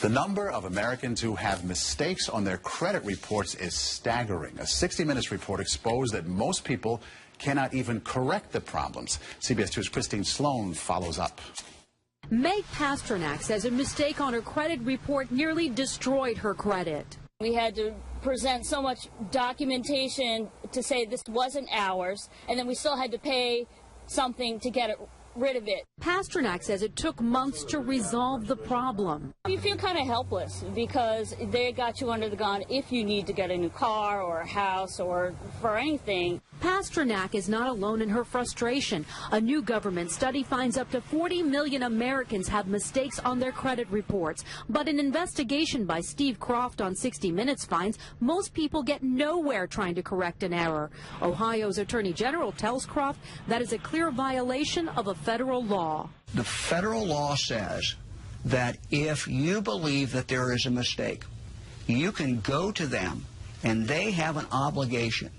The number of Americans who have mistakes on their credit reports is staggering. A 60 Minutes report exposed that most people cannot even correct the problems. CBS 2's Christine Sloan follows up. Meg Pasternak says a mistake on her credit report nearly destroyed her credit. We had to present so much documentation to say this wasn't ours, and then we still had to pay something to get it rid of it. Pasternak says it took months to resolve the problem. You feel kind of helpless because they got you under the gun if you need to get a new car or a house or for anything. Pasternak is not alone in her frustration. A new government study finds up to 40 million Americans have mistakes on their credit reports. But an investigation by Steve Croft on 60 Minutes finds most people get nowhere trying to correct an error. Ohio's Attorney General tells Croft that is a clear violation of a federal law. The federal law says that if you believe that there is a mistake, you can go to them and they have an obligation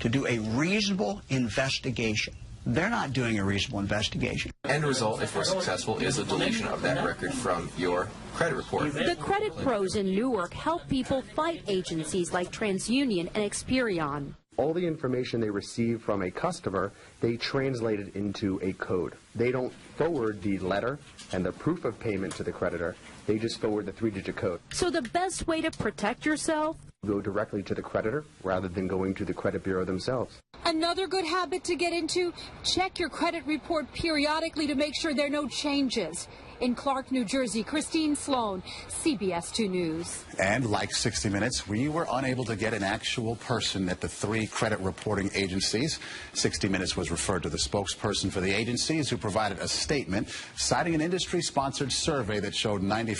to do a reasonable investigation. They're not doing a reasonable investigation. End result, if we're successful, is a deletion of that record from your credit report. The credit pros in Newark help people fight agencies like TransUnion and Experian. All the information they receive from a customer, they translate it into a code. They don't forward the letter and the proof of payment to the creditor. They just forward the 3-digit code. So the best way to protect yourself? Go directly to the creditor rather than going to the credit bureau themselves. Another good habit to get into, check your credit report periodically to make sure there are no changes. In Clark, New Jersey, Christine Sloan, CBS 2 News. And like 60 Minutes, we were unable to get an actual person at the 3 credit reporting agencies. 60 Minutes was referred to the spokesperson for the agencies, who provided a statement citing an industry-sponsored survey that showed 90